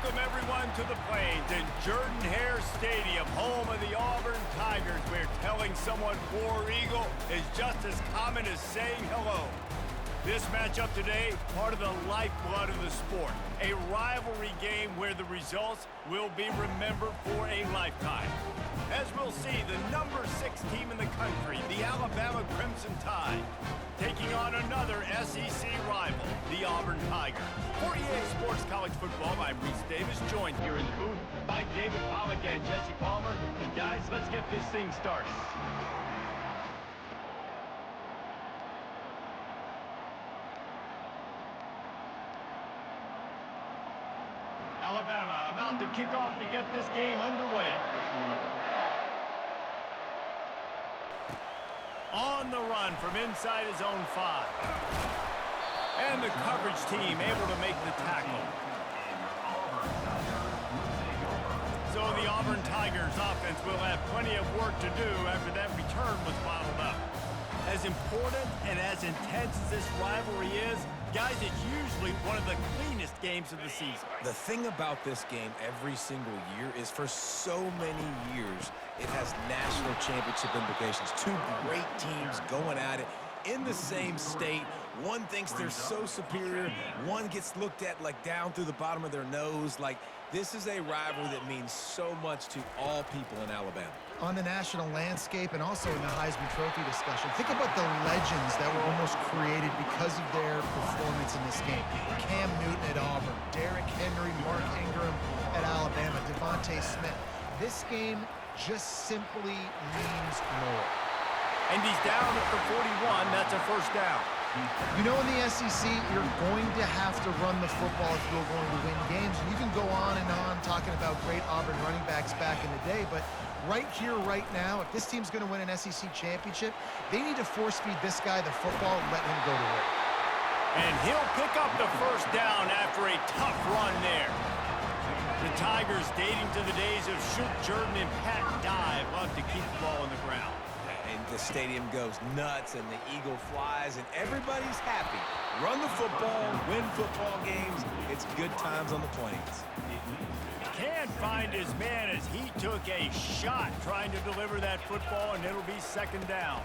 Welcome, everyone, to the Plains in Jordan-Hare Stadium, home of the Auburn Tigers, where telling someone War Eagle is just as common as saying hello. This matchup today, part of the lifeblood of the sport, a rivalry game where the results will be remembered for a lifetime. As we'll see, the number 6 team in the country, the Alabama Crimson Tide, taking on another SEC rival, the Auburn Tigers. For EA Sports College Football, I'm Reese Davis, joined here in the booth by David Pollack and Jesse Palmer. And guys, let's get this thing started. Alabama about to kick off to get this game underway. On the run from inside his own 5. And the coverage team able to make the tackle. So the Auburn Tigers offense will have plenty of work to do after that return was bottled up. As important and as intense as this rivalry is, guys, it's usually one of the cleanest games of the season. The thing about this game every single year is for so many years, it has national championship implications. Two great teams going at it in the same state. One thinks they're so superior. One gets looked at like down through the bottom of their nose. Like, this is a rivalry that means so much to all people in Alabama. On the national landscape and also in the Heisman Trophy discussion, think about the legends that were almost created because of their performance in this game. Cam Newton at Auburn, Derrick Henry, Mark Ingram at Alabama, Devontae Smith. This game just simply means more. And he's down at the 41. That's a first down. You know, in the SEC, you're going to have to run the football if you're going to win games. You can go on and on talking about great Auburn running backs back in the day, but right here, right now, if this team's going to win an SEC championship, they need to force-feed this guy the football and let him go to work. And he'll pick up the first down after a tough run there. The Tigers, dating to the days of Shoot Jordan and Pat Dye, love to keep the ball on the ground. And the stadium goes nuts, and the eagle flies, and everybody's happy. Run the football, win football games. It's good times on the Plains. Can't find his man as he took a shot trying to deliver that football, and it'll be second down.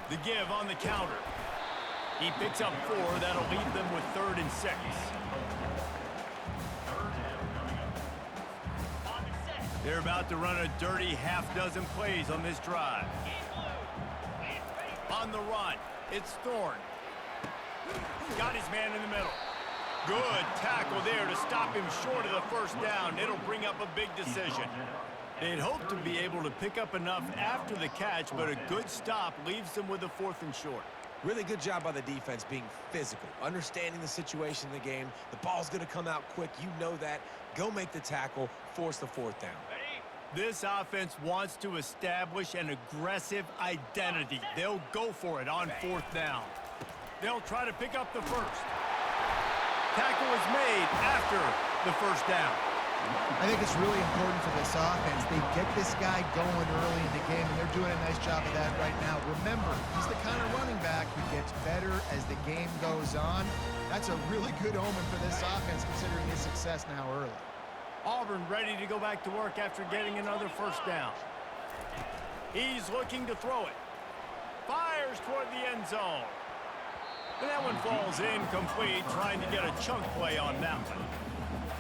The give on the counter. He picks up 4. That'll leave them with 3rd and 6. They're about to run a dirty half-dozen plays on this drive. On the run, it's Thorne. Got his man in the middle. Good tackle there to stop him short of the first down. It'll bring up a big decision. They'd hoped to be able to pick up enough after the catch, but a good stop leaves them with a 4th and short. Really good job by the defense being physical, understanding the situation in the game. The ball's going to come out quick. You know that. Go make the tackle, force the 4th down. This offense wants to establish an aggressive identity. They'll go for it on 4th down. They'll try to pick up the first. Tackle is made after the first down. I think it's really important for this offense. They get this guy going early in the game, and they're doing a nice job of that right now. Remember, he's the kind of running back who gets better as the game goes on. That's a really good omen for this offense, considering his success now early. Auburn ready to go back to work after getting another first down. He's looking to throw it. Fires toward the end zone. And that one falls incomplete, trying to get a chunk play on that one.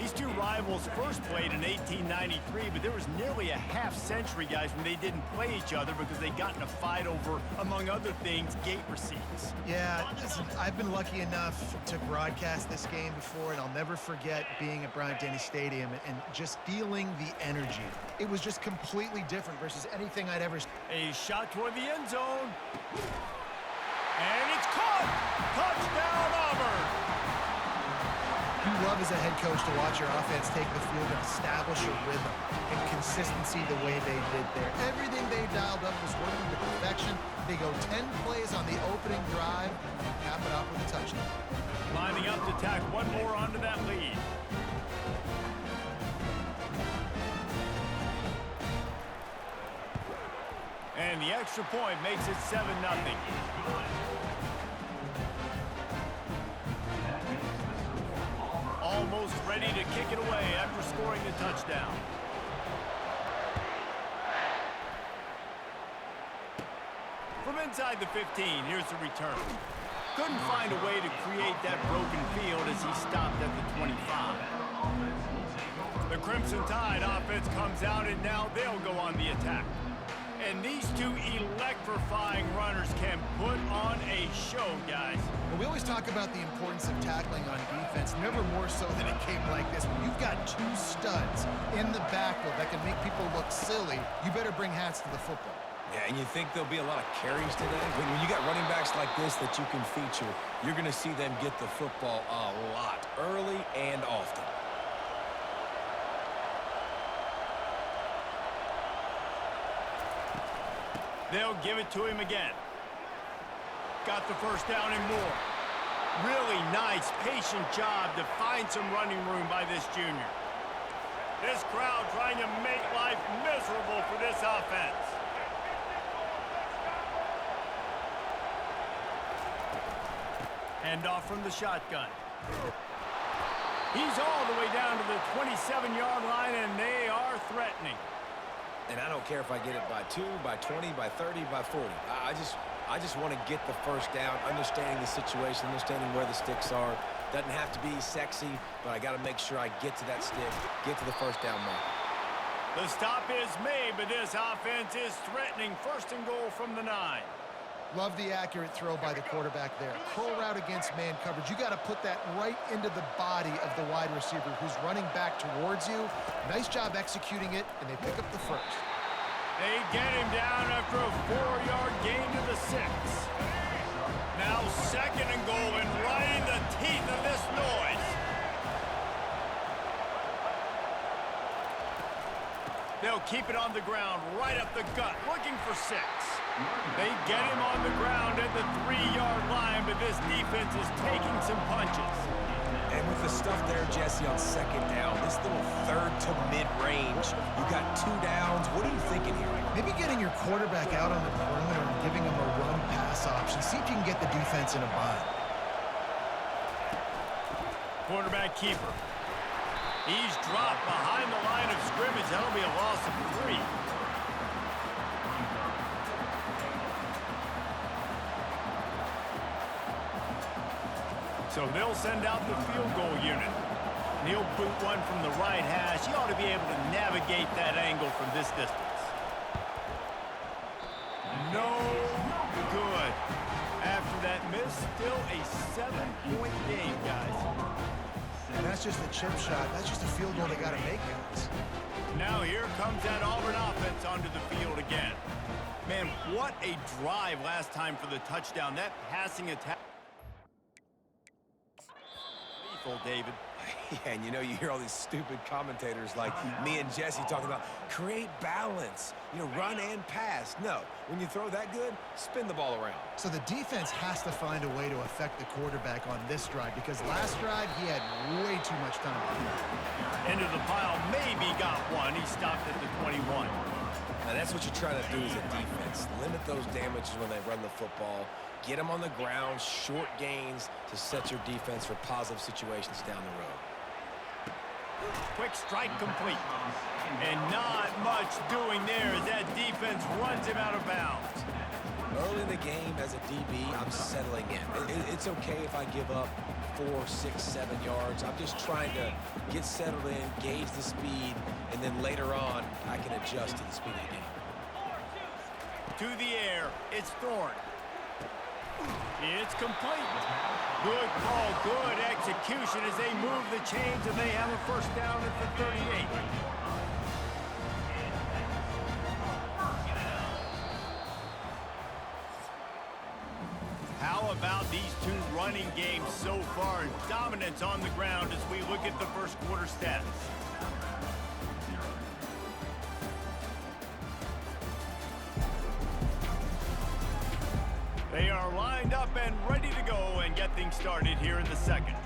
These two rivals first played in 1893, but there was nearly a half-century, guys, when they didn't play each other because they got in a fight over, among other things, gate receipts. Yeah, listen, I've been lucky enough to broadcast this game before, and I'll never forget being at Bryant-Denny Stadium and just feeling the energy. It was just completely different versus anything I'd ever seen. A shot toward the end zone. And it's caught! Touchdown, Auburn! You love as a head coach to watch your offense take the field and establish a rhythm and consistency the way they did there. Everything they dialed up was working to perfection. They go 10 plays on the opening drive and cap it off with a touchdown. Lining up to tack one more onto that lead. And the extra point makes it 7-0. Almost ready to kick it away after scoring. scoring the touchdown. From inside the 15, here's the return. Couldn't find a way to create that broken field as he stopped at the 25. The Crimson Tide offense comes out, and now they'll go on the attack. And these two electrifying runners can put on a show, guys. Well, we always talk about the importance of tackling on defense, never more so than a game like this. When you've got two studs in the backfield that can make people look silly, you better bring hats to the football. Yeah, and you think there'll be a lot of carries today? When you got running backs like this that you can feature, you're going to see them get the football a lot, early and often. They'll give it to him again. Got the first down and more. Really nice, patient job to find some running room by this junior. This crowd trying to make life miserable for this offense. Hand off from the shotgun. He's all the way down to the 27-yard line, and they are threatening. And I don't care if I get it by 2, by 20, by 30, by 40. I just want to get the first down, understanding the situation, understanding where the sticks are. Doesn't have to be sexy, but I got to make sure I get to that stick, get to the first down mark. The stop is made, but this offense is threatening. First and goal from the 9. Love the accurate throw by the quarterback there. Curl route against man coverage. You got to put that right into the body of the wide receiver who's running back towards you. Nice job executing it, and they pick up the first. They get him down after a 4-yard gain to the 6. Now second and goal, and right in the teeth of this noise. They'll keep it on the ground, right up the gut, looking for 6. They get him on the ground at the 3-yard line, but this defense is taking some punches. And with the stuff there, Jesse, on second down, this little third to mid-range, you got 2 downs. What are you thinking here? Maybe getting your quarterback out on the perimeter and giving him a run-pass option. See if you can get the defense in a bind. Quarterback keeper. He's dropped behind the line of scrimmage. That'll be a loss of 3. So they'll send out the field goal unit. And he'll boot one from the right hash. He ought to be able to navigate that angle from this distance. No good. After that miss, still a 7-point game, guys. And that's just a chip shot. That's just a field goal they got to make, guys. Now here comes that Auburn offense onto the field again. Man, what a drive last time for the touchdown. That passing attack. David. Yeah, and you hear all these stupid commentators like me and Jesse talking about create balance, run and pass. No, when you throw that good, spin the ball around. So the defense has to find a way to affect the quarterback on this drive because last drive he had way too much time. Into the pile, maybe got one. He stopped at the 21. Now that's what you're trying to do as a defense. Limit those damages when they run the football. Get them on the ground, short gains to set your defense for positive situations down the road. Quick strike complete. And not much doing there as that defense runs him out of bounds. Early in the game as a DB, I'm settling in. It's okay if I give up 4, 6, 7 yards. I'm just trying to get settled in, gauge the speed, and then later on, I can adjust to the speed of the game. To the air, it's Thorne. It's complete. Good call, good execution as they move the chains and they have a first down at the 38. How about these two running games so far? Dominance on the ground as we look at the first quarter stats. They are lined up and ready to go and get things started here in the second.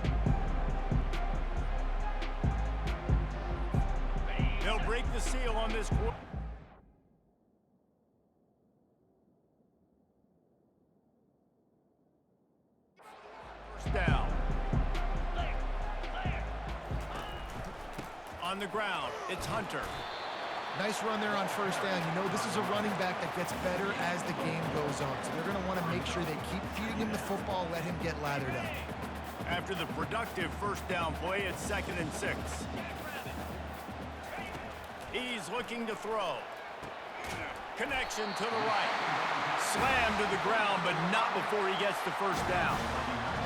They'll break the seal on this quarter. First down. On On the ground, it's Hunter. Nice run there on first down. You know, this is a running back that gets better as the game goes on. So they're going to want to make sure they keep feeding him the football, let him get lathered up. After the productive first down play, it's 2nd and 6. He's looking to throw. Connection to the right. Slam to the ground, but not before he gets the first down.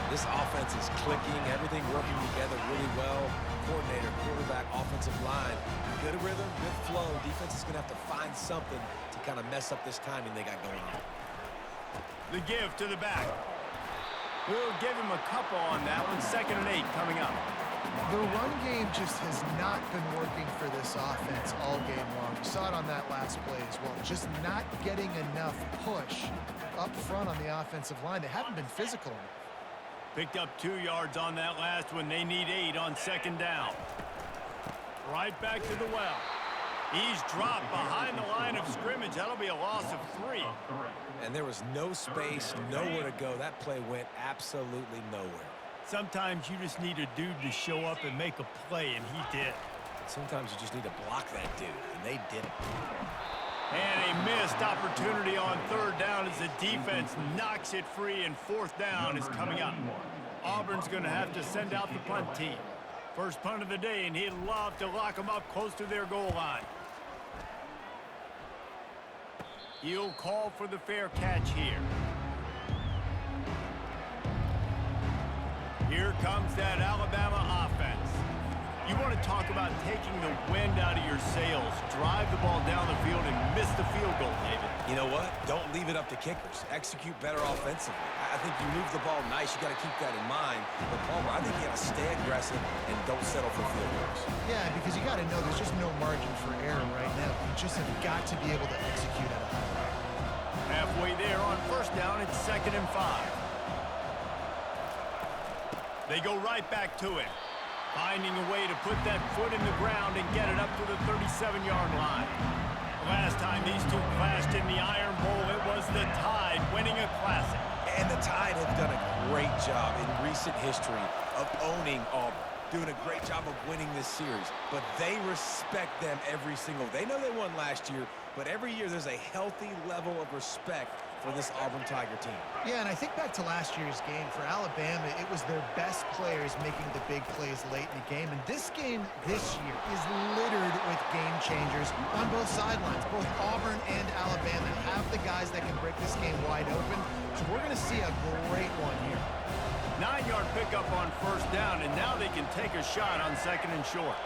This offense is clicking, everything working together really well. Coordinator, quarterback, offensive line. Good rhythm, good flow. Defense is going to have to find something to kind of mess up this timing they got going on. The give to the back. We'll give him a couple on that one. 2nd and 8 coming up. The run game just has not been working for this offense all game long. We saw it on that last play as well. Just not getting enough push up front on the offensive line. They haven't been physical enough. Picked up 2 yards on that last one. They need 8 on 2nd down. Right back to the well. He's dropped behind the line of scrimmage. That'll be a loss of 3. And there was no space, nowhere to go. That play went absolutely nowhere. Sometimes you just need a dude to show up and make a play, and he did. Sometimes you just need to block that dude, and they did it. And a missed opportunity on 3rd down as the defense knocks it free, and 4th down is coming up. Auburn's going to have to send out the punt team. First punt of the day, and he'd love to lock them up close to their goal line. He'll call for the fair catch here. Here comes that Alabama offense. You want to talk about taking the wind out of your sails. Drive the ball down the field and miss the field goal, David. You know what? Don't leave it up to kickers. Execute better offensively. I think you move the ball nice. You got to keep that in mind. But Palmer, I think you got to stay aggressive and don't settle for field goals. Yeah, because you got to know there's just no margin for error right now. You just have got to be able to execute at a high level. Halfway there on first down, it's 2nd and 5. They go right back to it. Finding a way to put that foot in the ground and get it up to the 37-yard line. Last time these two clashed in the Iron Bowl, it was the Tide winning a Classic. And the Tide have done a great job in recent history of owning Auburn. Doing a great job of winning this series. But they respect them every single. They know they won last year, but every year there's a healthy level of respect for this Auburn Tiger team. Yeah, and I think back to last year's game. For Alabama, it was their best players making the big plays late in the game. And this game this year is littered with game changers on both sidelines. Both Auburn and Alabama have the guys that can break this game wide open. So we're going to see a great one here. 9-yard pickup on first down, and now they can take a shot on 2nd and short.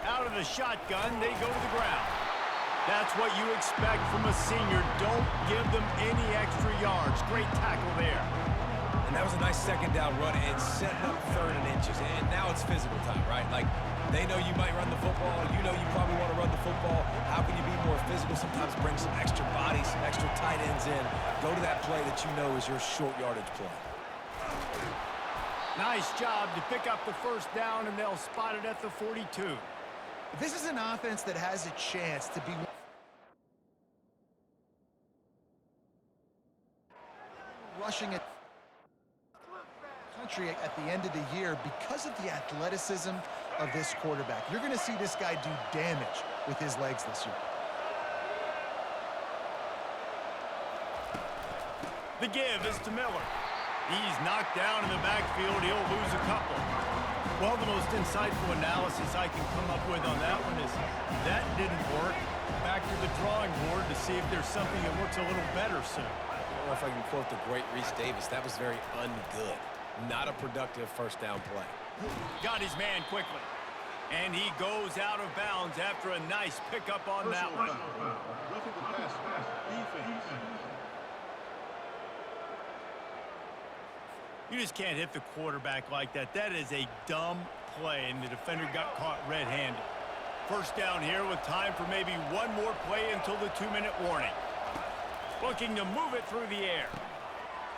Out of the shotgun, they go to the ground. That's what you expect from a senior. Don't give them any extra yards. Great tackle there. And that was a nice 2nd down run and setting up 3rd and inches. And now it's physical time, right? Like, they know you might run the football. You know you probably want to run the football. How can you be more physical? Sometimes bring some extra bodies, some extra tight ends in. Go to that play that you know is your short yardage play. Nice job to pick up the first down, and they'll spot it at the 42. This is an offense that has a chance to be rushing at country at the end of the year because of the athleticism of this quarterback. You're going to see this guy do damage with his legs this year. The give is to Miller. He's knocked down in the backfield. He'll lose a couple. Well, the most insightful analysis I can come up with on that one is that didn't work. Back to the drawing board to see if there's something that works a little better soon. I don't know if I can quote the great Reese Davis. That was very ungood. Not a productive first down play. Got his man quickly. And he goes out of bounds after a nice pickup on that one. Roughing the pass. Defense. You just can't hit the quarterback like that. That is a dumb play, and the defender got caught red-handed. First down here with time for maybe one more play until the 2-minute warning. Looking to move it through the air.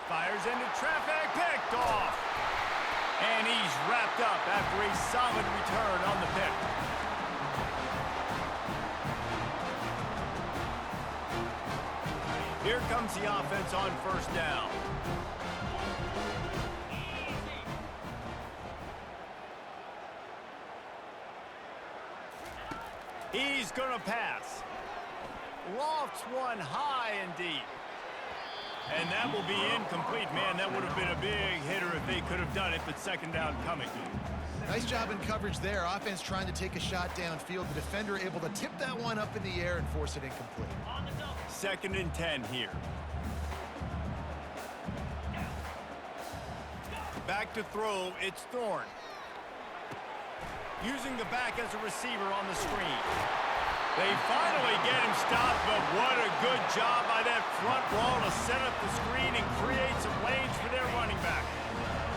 Fires into traffic, picked off. And he's wrapped up after a solid return on the pick. Here comes the offense on first down. He's going to pass. Lofts one high and deep. And that will be incomplete. Man, that would have been a big hitter if they could have done it, but second down coming. Nice job in coverage there. Offense trying to take a shot downfield. The defender able to tip that one up in the air and force it incomplete. 2nd and 10 here. Back to throw, it's Thorne. Using the back as a receiver on the screen. They finally get him stopped, but what a good job by that front wall to set up the screen and create some lanes for their running back.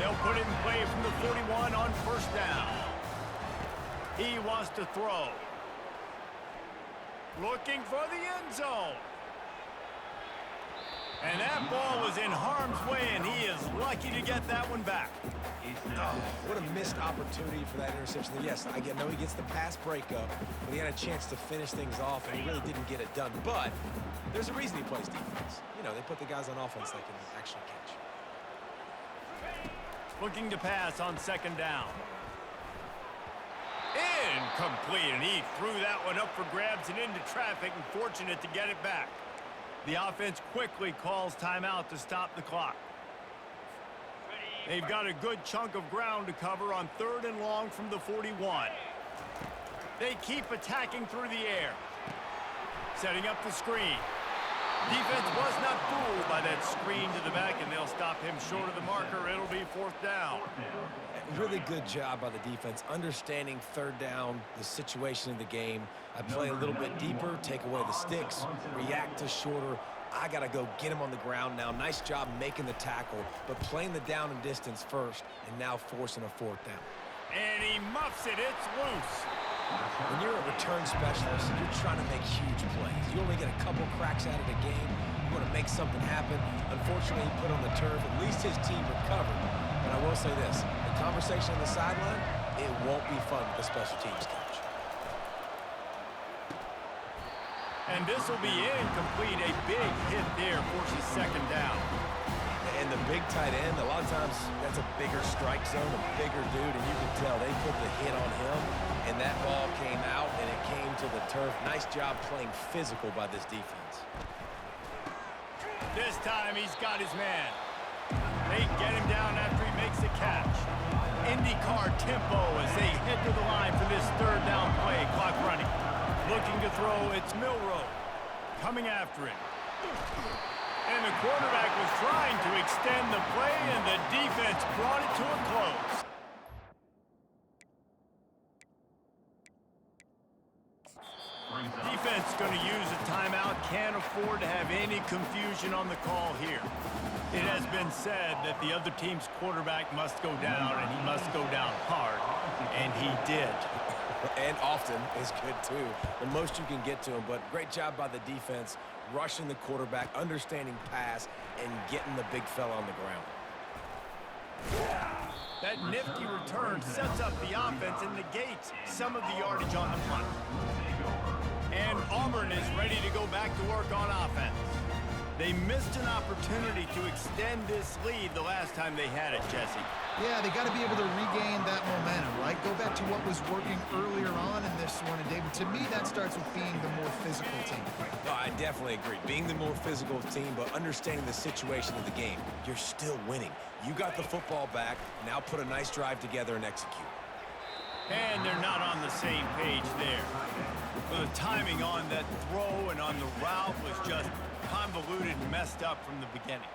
They'll put it in play from the 41 on 1st down. He wants to throw. Looking for the end zone. And that ball was in harm's way, and he is lucky to get that one back. Oh, what a missed opportunity for that interception. Yes, I know he gets the pass breakup, but he had a chance to finish things off, and he really didn't get it done. But there's a reason he plays defense. You know, they put the guys on offense that can actually catch. Looking to pass on 2nd down. Incomplete, and he threw that one up for grabs and into traffic, and fortunate to get it back. The offense quickly calls timeout to stop the clock. They've got a good chunk of ground to cover on 3rd and long from the 41. They keep attacking through the air. Setting up the screen. Defense was not fooled by that screen to the back, and they'll stop him short of the marker. It'll be 4th down. Really good job by the defense, understanding 3rd down, the situation of the game. I play a little bit deeper, take away the sticks, react to shorter. I got to go get him on the ground now. Nice job making the tackle, but playing the down and distance first, and now forcing a 4th down. And he muffs it. It's loose. When you're a return specialist, you're trying to make huge plays. You only get a couple cracks out of the game. You want to make something happen. Unfortunately, he put on the turf. At least his team recovered. But I will say this, the conversation on the sideline, it won't be fun with the special teams coach. And this will be incomplete. A big hit there forces 2nd down. And the big tight end, a lot of times that's a bigger strike zone, a bigger dude, and you can tell they put the hit on him, and that ball came out, and it came to the turf. Nice job playing physical by this defense. This time he's got his man. They get him down after he makes the catch. IndyCar tempo as they head to the line for this 3rd down play. Clock running. Looking to throw, it's Milroe. Coming after him. And the quarterback was trying to extend the play, and the defense brought it to a close. Defense going to use a timeout. Can't afford to have any confusion on the call here. It has been said that the other team's quarterback must go down, and he must go down hard, and he did. And often is good, too. The most you can get to him, but great job by the defense, rushing the quarterback, understanding pass, and getting the big fella on the ground. That nifty return sets up the offense and negates some of the yardage on the punt. And Auburn is ready to go back to work on offense. They missed an opportunity to extend this lead the last time they had it, Jesse. Yeah, they got to be able to regain that momentum, right? Go back to what was working earlier on in this one. And, David, to me, that starts with being the more physical team. No, I definitely agree. Being the more physical team, but understanding the situation of the game. You're still winning. You got the football back. Now put a nice drive together and execute. And they're not on the same page there. The timing on that throw and on the route was just convoluted and messed up from the beginning.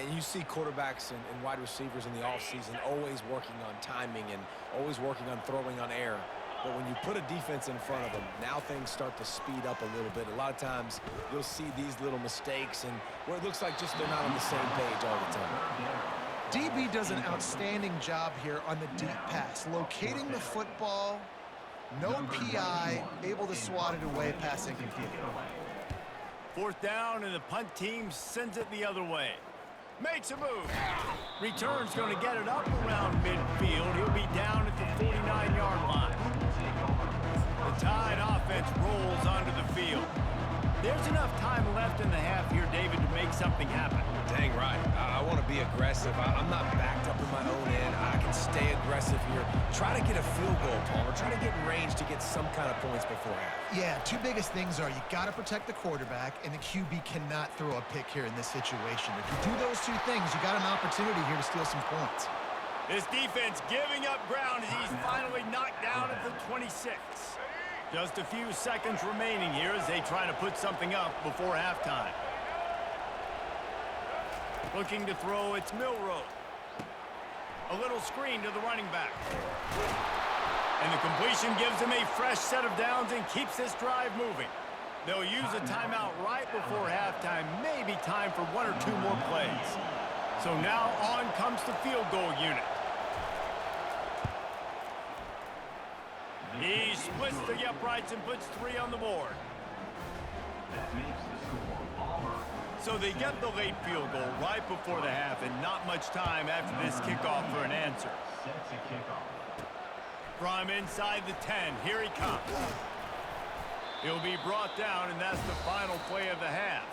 And you see quarterbacks and wide receivers in the offseason always working on timing and always working on throwing on air. But when you put a defense in front of them, now things start to speed up a little bit. A lot of times you'll see these little mistakes and where it looks like just they're not on the same page all the time. DB does an outstanding job here on the deep pass, locating the football, no PI, able to swat it away, pass incomplete. 4th down, and the punt team sends it the other way. Makes a move. Return's going to get it up around midfield. He'll be down at the 49-yard line. The Tide offense rolls onto the field. There's enough time left in the half here, David, to make something happen. Dang right. I want to be aggressive. I'm not backed up in my own end. I can stay aggressive. aggressive here. Try to get a field goal, Palmer. Try to get in range to get some kind of points before half. Yeah, two biggest things are you got to protect the quarterback, and the QB cannot throw a pick here in this situation. If you do those two things, you got an opportunity here to steal some points. This defense giving up ground as he's finally knocked down at the 26. Just a few seconds remaining here as they try to put something up before halftime. Looking to throw, it's Milroe. A little screen to the running back. And the completion gives them a fresh set of downs and keeps this drive moving. They'll use a timeout right before halftime, maybe time for one or two more plays. So now on comes the field goal unit. He splits the uprights and puts 3 on the board. So they get the late field goal right before the half and not much time after this kickoff for an answer. From inside the 10, here he comes. He'll be brought down, and that's the final play of the half.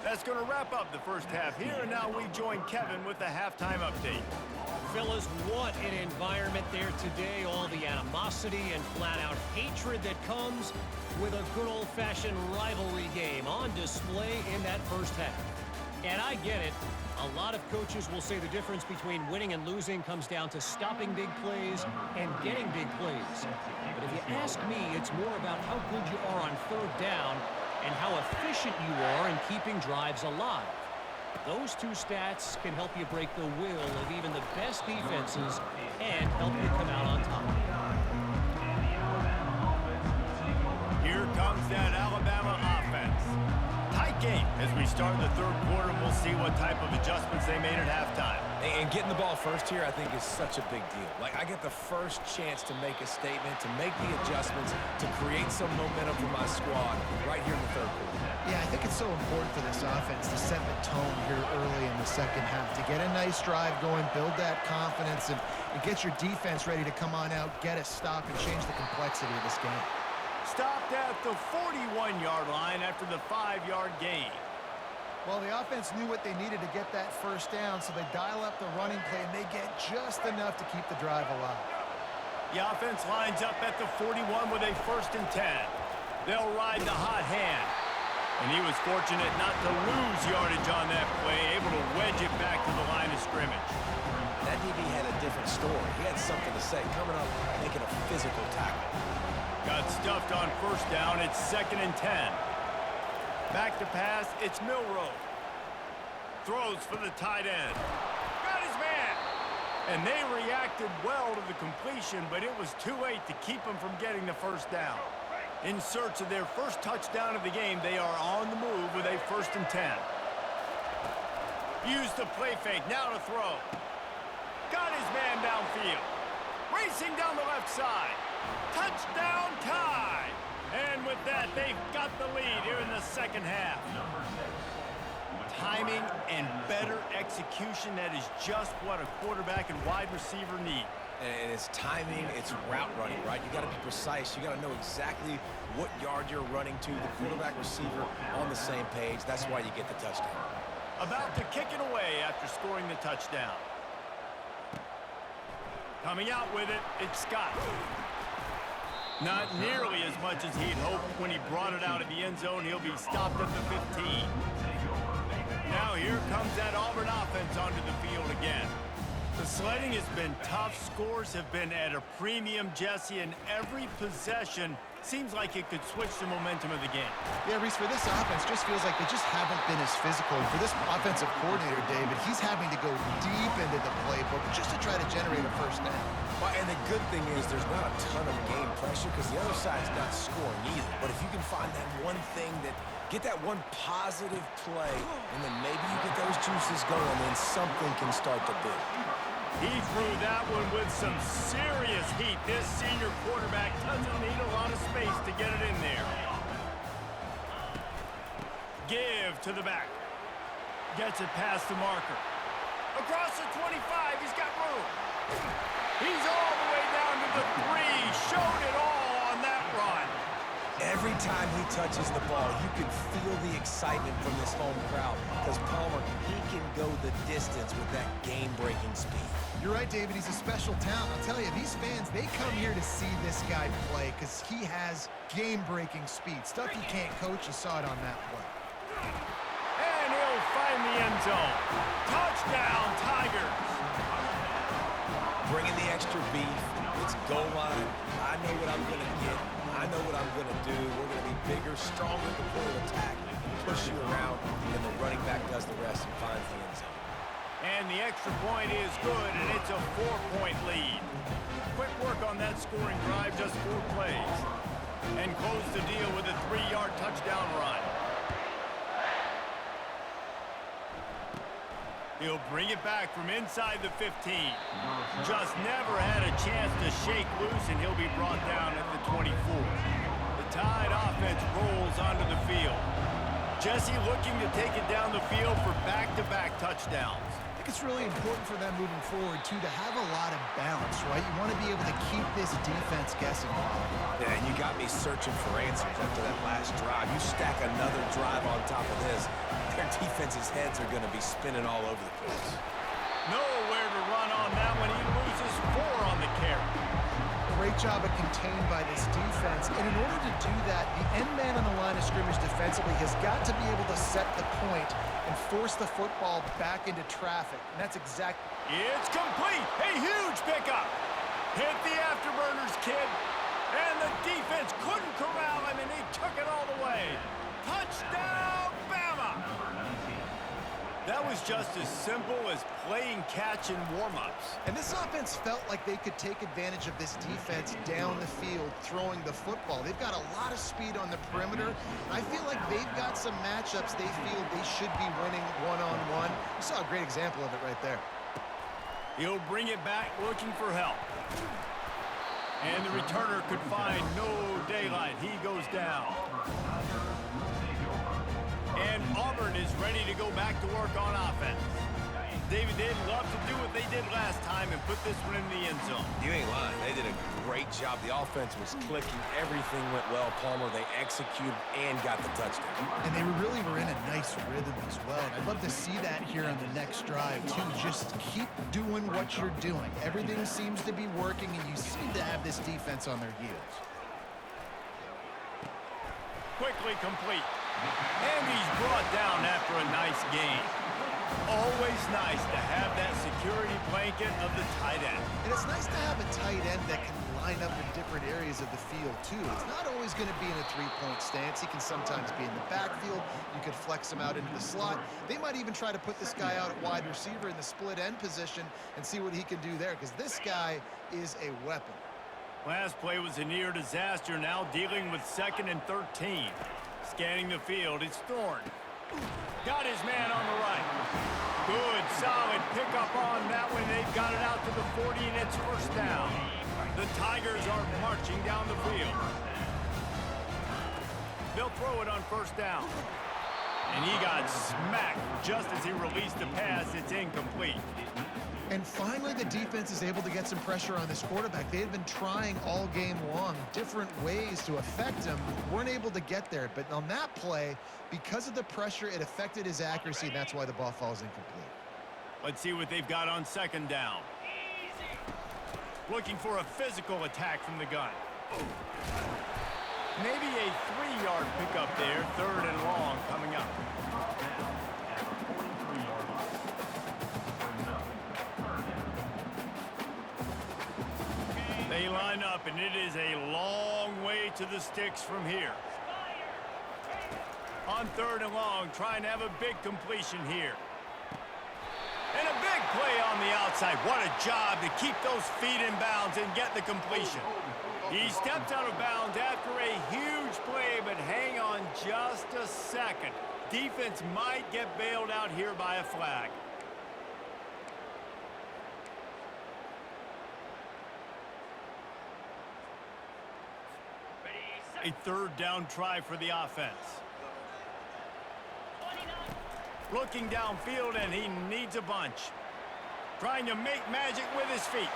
That's going to wrap up the first half here, and now we join Kevin with the halftime update. Fellas, what an environment there today. All the animosity and flat-out hatred that comes with a good old-fashioned rivalry game on display in that first half. And I get it. A lot of coaches will say the difference between winning and losing comes down to stopping big plays and getting big plays. But if you ask me, it's more about how good you are on third down and how efficient you are in keeping drives alive. Those two stats can help you break the will of even the best defenses and help you come out on top. Here comes that Alabama offense. Tight game as we start the third quarter, and we'll see what type of adjustments they made at halftime. And getting the ball first here, I think, is such a big deal. Like, I get the first chance to make a statement, to make the adjustments, to create some momentum for my squad right here in the third quarter. Yeah, I think it's so important for this offense to set the tone here early in the second half, to get a nice drive going, build that confidence, and get your defense ready to come on out, get a stop, and change the complexity of this game. Stopped at the 41-yard line after the 5-yard gain. Well, the offense knew what they needed to get that first down, so they dial up the running play, and they get just enough to keep the drive alive. The offense lines up at the 41 with a 1st and 10. They'll ride the hot hand. And he was fortunate not to lose yardage on that play, able to wedge it back to the line of scrimmage. That DB had a different story. He had something to say, coming up, making a physical tackle. Got stuffed on 1st down. It's 2nd and 10. Back to pass. It's Milroe. Throws for the tight end. Got his man. And they reacted well to the completion, but it was too late to keep him from getting the 1st down. In search of their first touchdown of the game, they are on the move with a 1st and 10. Use the play fake. Now to throw. Got his man downfield. Racing down the left side. Touchdown tie. And with that, they've got the lead here in the second half. Timing and better execution, that is just what a quarterback and wide receiver need. And it's timing, it's route running, right? You got to be precise. You got to know exactly what yard you're running to. The quarterback receiver on the same page. That's why you get the touchdown. About to kick it away after scoring the touchdown. Coming out with it, it's Scott. Not nearly as much as he'd hoped when he brought it out of the end zone. He'll be stopped at the 15. Now here comes that Auburn offense onto the field again. The sledding has been tough. Scores have been at a premium, Jesse, and every possession seems like it could switch the momentum of the game. Yeah, Reese, for this offense, just feels like they just haven't been as physical. And for this offensive coordinator, David, he's having to go deep into the playbook just to try to generate a 1st down. Well, and the good thing is there's not a ton of game pressure because the other side's not scoring either. But if you can find that one thing that get that one positive play, and then maybe you get those juices going, then something can start to build. He threw that one with some serious heat. This senior quarterback doesn't need a lot of space to get it in there. Give to the back. Gets it past the marker. Across the 25, he's got room. He's all the way down to the 3. Showed it all on that run. Every time he touches the ball, you can feel the excitement from this home crowd because Palmer, he can go the distance with that game-breaking speed. You're right, David. He's a special talent. I'll tell you, these fans, they come here to see this guy play because he has game-breaking speed. Stuff you can't coach. You saw it on that play. And he'll find the end zone. Touchdown, Tigers. Bringing the extra beef. It's goal line. I know what I'm going to get. I know what I'm going to do. We're going to be bigger, stronger at the point of attack, push you around, and the running back does the rest and finds the end zone. And the extra point is good, and it's a 4-point lead. Quick work on that scoring drive, just 4 plays. And close the deal with a 3-yard touchdown run. He'll bring it back from inside the 15. Just never had a chance to shake loose, and he'll be brought down at the 24. The Tide offense rolls onto the field. Jesse looking to take it down the field for back-to-back touchdowns. I think it's really important for them moving forward, too, to have a lot of balance, right? You want to be able to keep this defense guessing. Yeah, and you got me searching for answers after that last drive. You stack another drive on top of this, their defense's heads are going to be spinning all over the place. Nowhere to run on that one. He loses 4 on the carry. Great job of contained by this defense. And in order to do that, the end man on the line of scrimmage defensively has got to be able to set the point and force the football back into traffic. And that's exactly... It's complete. A huge pickup. Hit the afterburners, kid. And the defense couldn't corral him, and he took it all the way. Touchdown, Bama! That was just as simple as playing catch in warm-ups. And this offense felt like they could take advantage of this defense down the field, throwing the football. They've got a lot of speed on the perimeter. I feel like they've got some matchups they feel they should be winning one-on-one. You saw a great example of it right there. He'll bring it back looking for help. And the returner could find no daylight. He goes down. And Auburn is ready to go back to work on offense. David, they'd love to do what they did last time and put this one in the end zone. You ain't lying. They did a great job. The offense was clicking. Everything went well. Palmer, they executed and got the touchdown. And they really were in a nice rhythm as well. And I'd love to see that here on the next drive, too. Just keep doing what you're doing. Everything seems to be working, and you seem to have this defense on their heels. Quickly complete. And he's brought down after a nice game. Always nice to have that security blanket of the tight end. And it's nice to have a tight end that can line up in different areas of the field, too. It's not always going to be in a three-point stance. He can sometimes be in the backfield. You could flex him out into the slot. They might even try to put this guy out at wide receiver in the split end position and see what he can do there, because this guy is a weapon. Last play was a near disaster, now dealing with 2nd and 13. Scanning the field, it's Thorne. Got his man on the right. Good, solid pickup on that one. They've got it out to the 40, and it's first down. The Tigers are marching down the field. They'll throw it on first down. And he got smacked just as he released the pass. It's incomplete. And finally, the defense is able to get some pressure on this quarterback. They had been trying all game long different ways to affect him. Weren't able to get there. But on that play, because of the pressure, it affected his accuracy, and that's why the ball falls incomplete. Let's see what they've got on 2nd down. Looking for a physical attack from the gun. Maybe a 3-yard pickup there. 3rd and long coming up. They line up, and it is a long way to the sticks from here. On 3rd and long, trying to have a big completion here. And a big play on the outside. What a job to keep those feet in bounds and get the completion. He stepped out of bounds after a huge play, but hang on just a second. Defense might get bailed out here by a flag. A 3rd down try for the offense. Looking downfield, and he needs a bunch. Trying to make magic with his feet.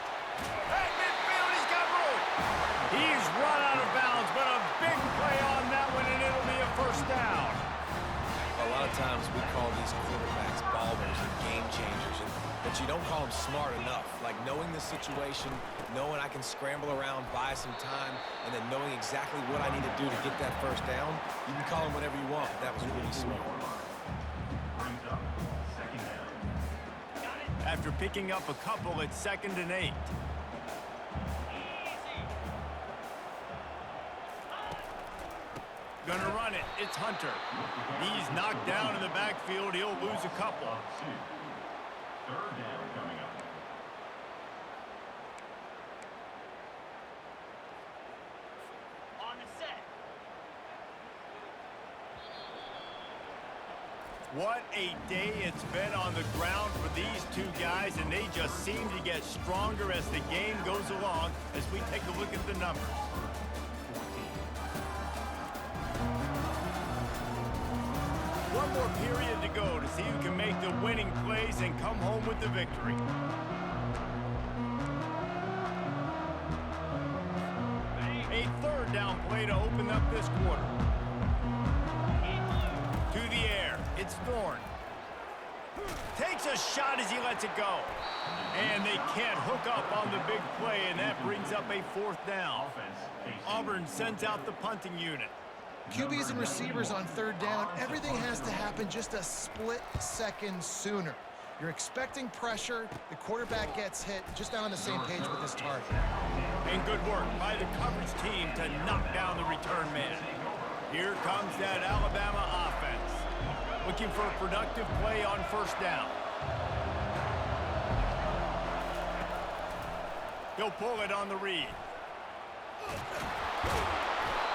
At midfield, he's got room. He's run out of bounds, but a big play on that lot of times we call these quarterbacks ballers and game changers, but you don't call them smart enough. Like knowing the situation, knowing I can scramble around, buy some time, and then knowing exactly what I need to do to get that first down. You can call them whatever you want, but that was really smart. After picking up a couple, it's 2nd and 8. Gonna run it. It's Hunter. He's knocked down in the backfield. He'll lose a couple. 3rd down coming up. On the set. What a day it's been on the ground for these two guys, and they just seem to get stronger as the game goes along as we take a look at the numbers. One more period to go to see who can make the winning plays and come home with the victory. A 3rd down play to open up this quarter. To the air. It's Thorne. Takes a shot as he lets it go. And they can't hook up on the big play, and that brings up a 4th down. Auburn sends out the punting unit. QBs and receivers on 3rd down, everything has to happen just a split second sooner. You're expecting pressure, the quarterback gets hit, just not on the same page with his target. And good work by the coverage team to knock down the return man. Here comes that Alabama offense. Looking for a productive play on 1st down. He'll pull it on the read.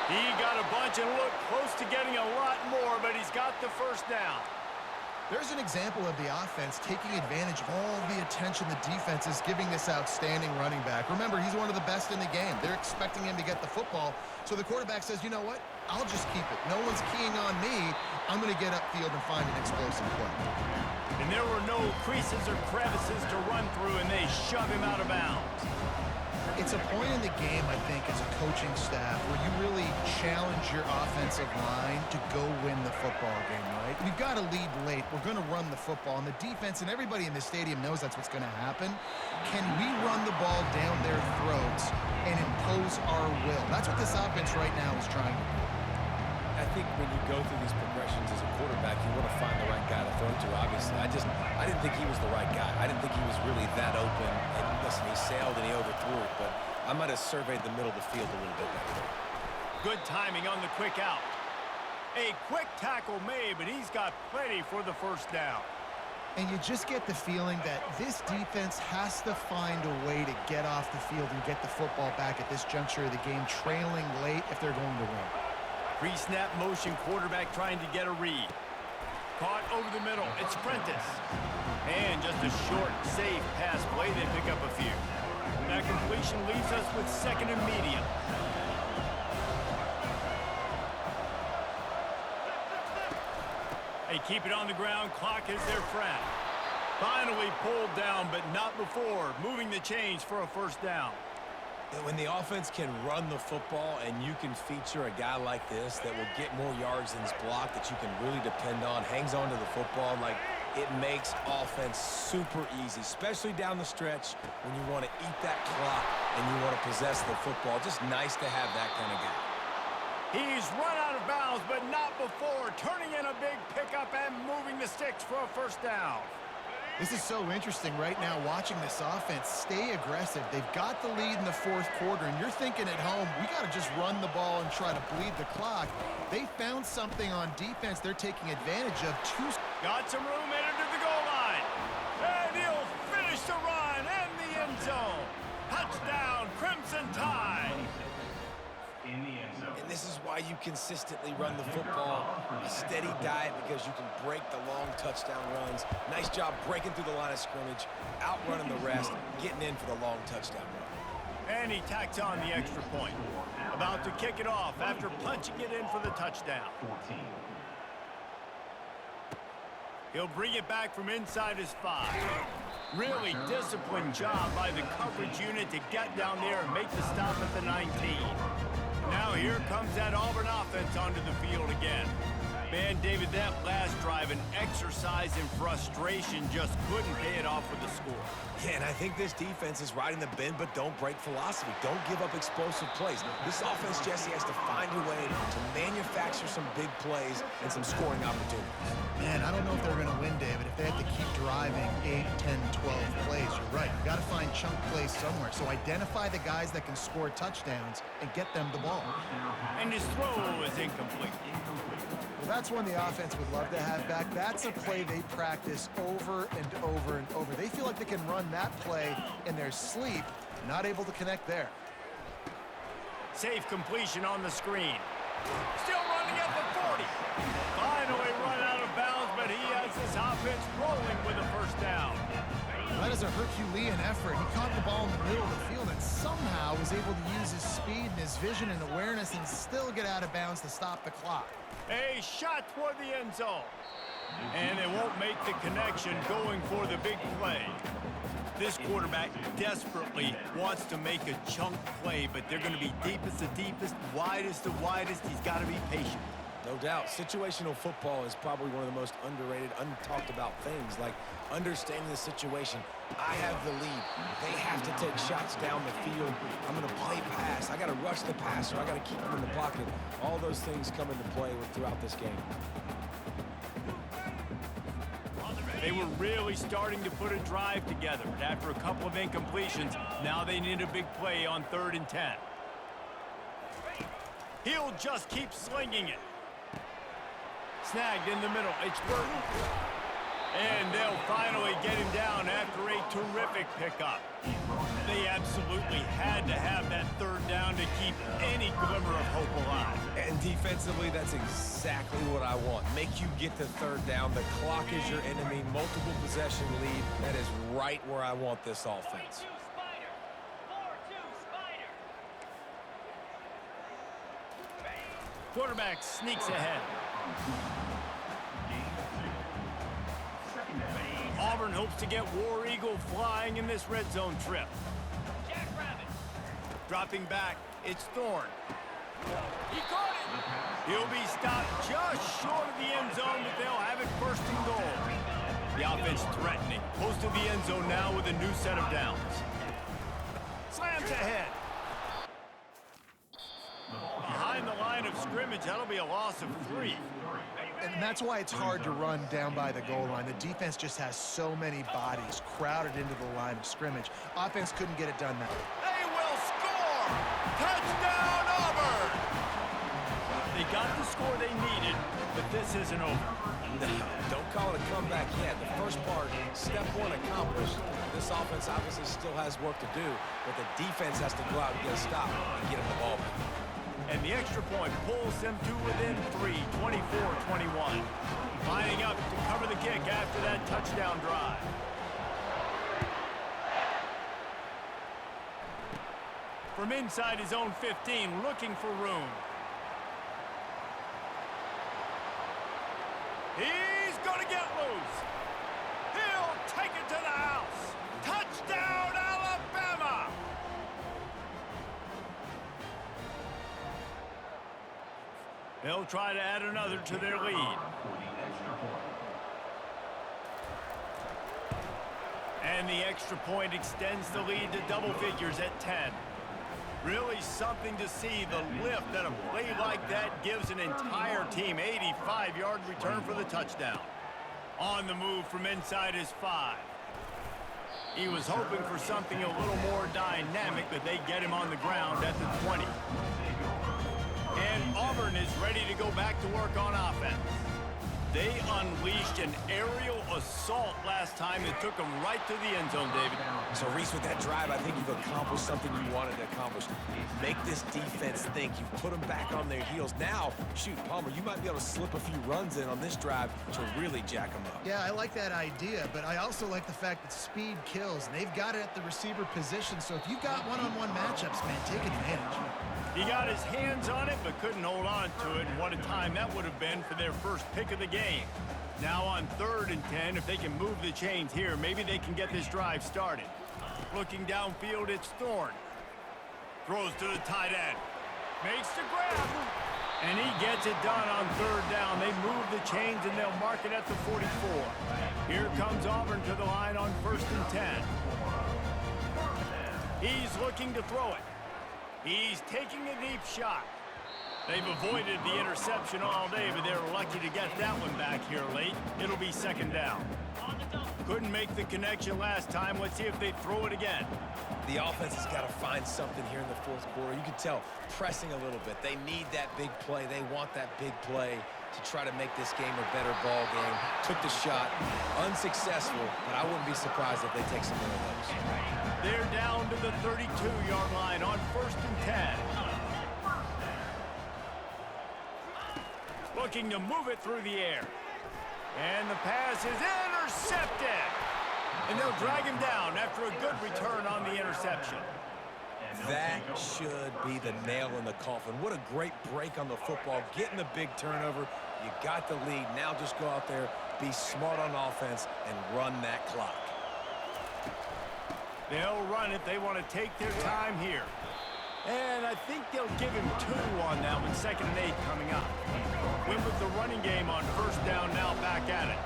He got a bunch and looked close to getting a lot more, but he's got the 1st down. There's an example of the offense taking advantage of all the attention the defense is giving this outstanding running back. Remember, he's one of the best in the game. They're expecting him to get the football, so the quarterback says, you know what? I'll just keep it. No one's keying on me. I'm going to get upfield and find an explosive play. And there were no creases or crevices to run through, and they shove him out of bounds. It's a point in the game, I think, as a coaching staff where you really challenge your offensive line to go win the football game, right? We've got to lead late. We're going to run the football, and the defense and everybody in the stadium knows that's what's going to happen. Can we run the ball down their throats and impose our will? That's what this offense right now is trying to do. I think when you go through these progressions as a quarterback, you want to find the right guy to throw to, obviously. I didn't think he was the right guy. I didn't think he was really that open. And listen, he sailed and he overthrew it, but I might have surveyed the middle of the field a little bit better. Good timing on the quick out. A quick tackle made, but he's got plenty for the 1st down. And you just get the feeling that this defense has to find a way to get off the field and get the football back at this juncture of the game, trailing late if they're going to win. Pre-snap motion, quarterback trying to get a read. Caught over the middle. It's Prentice. And just a short, safe pass play. They pick up a few. That completion leaves us with 2nd and medium. They keep it on the ground. Clock is their friend. Finally pulled down, but not before. Moving the chains for a 1st down. When the offense can run the football and you can feature a guy like this that will get more yards than his block, that you can really depend on, hangs on to the football, like it makes offense super easy, especially down the stretch when you want to eat that clock and you want to possess the football. Just nice to have that kind of guy. He's run out of bounds, but not before. Turning in a big pickup and moving the sticks for a 1st down. This is so interesting right now watching this offense stay aggressive. They've got the lead in the 4th quarter, and you're thinking at home, we got to just run the ball and try to bleed the clock. They found something on defense they're taking advantage of. Got some room headed to the goal line. And he'll finish the run and the end zone. Touchdown, Crimson Tide. In the end zone. And this is why you consistently run the football, a steady diet, because you can break the long touchdown runs. Nice job breaking through the line of scrimmage, outrunning the rest, getting in for the long touchdown run. And he tacks on the extra point. About to kick it off after punching it in for the touchdown. 14. He'll bring it back from inside his 5. Really disciplined job by the coverage unit to get down there and make the stop at the 19. Now here comes that Auburn offense onto the field again. Man, David, that last drive, an exercise in frustration, just couldn't pay it off with the score. Yeah, and I think this defense is riding the bend, but don't break philosophy. Don't give up explosive plays. This offense, Jesse, has to find a way to manufacture some big plays and some scoring opportunities. Man, I don't know if they're going to win, David, if they have to keep driving 8, 10, 12 plays. You're right. You've got to find chunk plays somewhere. So identify the guys that can score touchdowns and get them the ball. And his throw is incomplete. Well, that's one the offense would love to have back. That's a play they practice over and over and over. They feel like they can run that play in their sleep, not able to connect there. Safe completion on the screen. Still running at the 40. Finally run out of bounds, but he has his offense rolling with a first down. That is a Herculean effort. He caught the ball in the middle of the field and somehow was able to use his speed and his vision and awareness and still get out of bounds to stop the clock. A shot toward the end zone. And they won't make the connection going for the big play. This quarterback desperately wants to make a chunk play, but they're going to be deepest to deepest, widest to widest. He's got to be patient. No doubt. Situational football is probably one of the most underrated, untalked about things, like understanding the situation. I have the lead. They have to take shots down the field. I'm going to play pass. I got to rush the passer. I got to keep him in the pocket. All those things come into play throughout this game. They were really starting to put a drive together, but after a couple of incompletions, now they need a big play on 3rd and 10. He'll just keep slinging it. Snagged in the middle. It's Burton. And they'll finally get him down after a terrific pickup. They absolutely had to have that 3rd down to keep any glimmer of hope alive. And defensively, that's exactly what I want. Make you get to 3rd down. The clock is your enemy. Multiple possession lead. That is right where I want this offense. 4-2 Spider. 4-2 Spider. Quarterback sneaks ahead. Auburn hopes to get War Eagle flying in this red zone trip. Jackrabbit. Dropping back, it's Thorne. He caught it. He'll be stopped just short of the end zone, but they'll have it 1st and goal. The offense threatening. Close to the end zone now with a new set of downs. Slams ahead. Behind the line of scrimmage, that'll be a loss of 3. And that's why it's hard to run down by the goal line. The defense just has so many bodies crowded into the line of scrimmage. Offense couldn't get it done that way. They will score! Touchdown, Auburn! They got the score they needed, but this isn't over. Don't call it a comeback yet. The first part, step 1 accomplished. This offense obviously still has work to do, but the defense has to go out and get a stop and get him the ball back. And the extra point pulls them to within 3, 24-21. Lining up to cover the kick after that touchdown drive. From inside his own 15, looking for room. He's going to get loose. He'll take it to the house. Touchdown, Alabama! They'll try to add another to their lead. And the extra point extends the lead to double figures at 10. Really something to see, the lift that a play like that gives an entire team. 85-yard return for the touchdown. On the move from inside his 5. He was hoping for something a little more dynamic, but they get him on the ground at the 20. And Auburn is ready to go back to work on offense. They unleashed an aerial assault last time that took them right to the end zone, David. So, Reese, with that drive, I think you've accomplished something you wanted to accomplish. Make this defense think. You've put them back on their heels. Now, shoot, Palmer, you might be able to slip a few runs in on this drive to really jack them up. Yeah, I like that idea, but I also like the fact that speed kills. They've got it at the receiver position, so if you've got one-on-one matchups, man, take advantage. He got his hands on it, but couldn't hold on to it, and what a time that would have been for their first pick of the game. Now on 3rd and 10, if they can move the chains here, maybe they can get this drive started. Looking downfield, it's Thorne. Throws to the tight end. Makes the grab. And he gets it done on third down. They move the chains, and they'll mark it at the 44. Here comes Auburn to the line on 1st and 10. He's looking to throw it. He's taking a deep shot. They've avoided the interception all day, but they're lucky to get that one back here late. It'll be 2nd down. Couldn't make the connection last time. Let's see if they throw it again. The offense has got to find something here in the 4th quarter. You can tell pressing a little bit. They need that big play. They want that big play to try to make this game a better ball game. Took the shot, unsuccessful, but I wouldn't be surprised if they take some more of those. They're down to the 32-yard line on 1st and 10. Looking to move it through the air. And the pass is intercepted. And they'll drag him down after a good return on the interception. That should be the nail in the coffin. What a great break on the football. Getting the big turnover. You got the lead. Now just go out there, be smart on offense, and run that clock. They'll run it. They want to take their time here. And I think they'll give him 2 on that one. 2nd and 8 coming up. Win with the running game on 1st down, now back at it.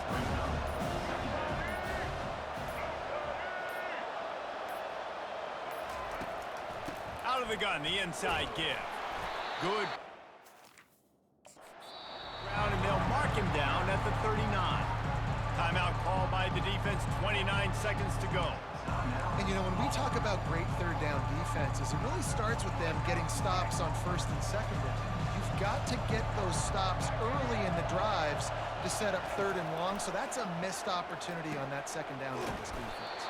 Out of the gun, the inside give. Good. Round, and they'll mark him down at the 39. Timeout call by the defense, 29 seconds to go. And, you know, when we talk about great third down defenses, it really starts with them getting stops on 1st and 2nd down. You've got to get those stops early in the drives to set up 3rd and long, so that's a missed opportunity on that 2nd down for this defense.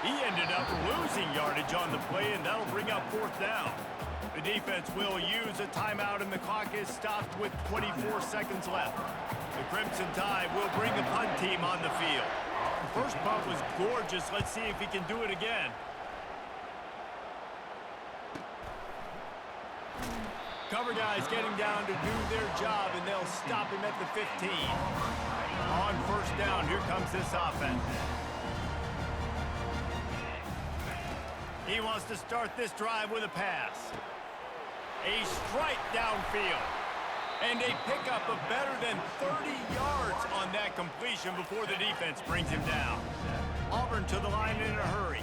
He ended up losing yardage on the play, and that'll bring up 4th down. The defense will use a timeout, and the clock is stopped with 24 seconds left. The Crimson Tide will bring the punt team on the field. The first punt was gorgeous. Let's see if he can do it again. Cover guys getting down to do their job, and they'll stop him at the 15. On 1st down, here comes this offense. He wants to start this drive with a pass. A strike downfield. And a pickup of better than 30 yards on that completion before the defense brings him down. Auburn to the line in a hurry.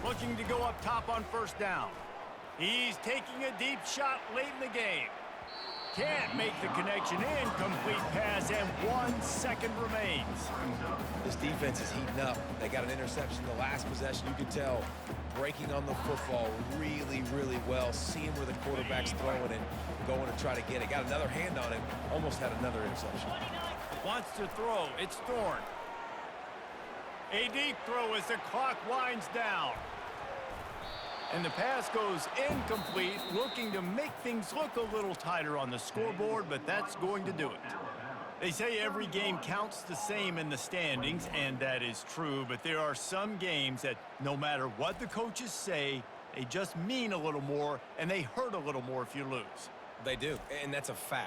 Looking to go up top on 1st down. He's taking a deep shot late in the game. Can't make the connection. Incomplete pass, and 1 second remains. This defense is heating up. They got an interception the last possession. You could tell breaking on the football really, really well. Seeing where the quarterback's throwing and going to try to get it. Got another hand on it. Almost had another interception. Wants to throw. It's Thorne. A deep throw as the clock winds down. And the pass goes incomplete, looking to make things look a little tighter on the scoreboard, but that's going to do it. They say every game counts the same in the standings, and that is true, but there are some games that no matter what the coaches say, they just mean a little more, and they hurt a little more if you lose. They do, and that's a fact.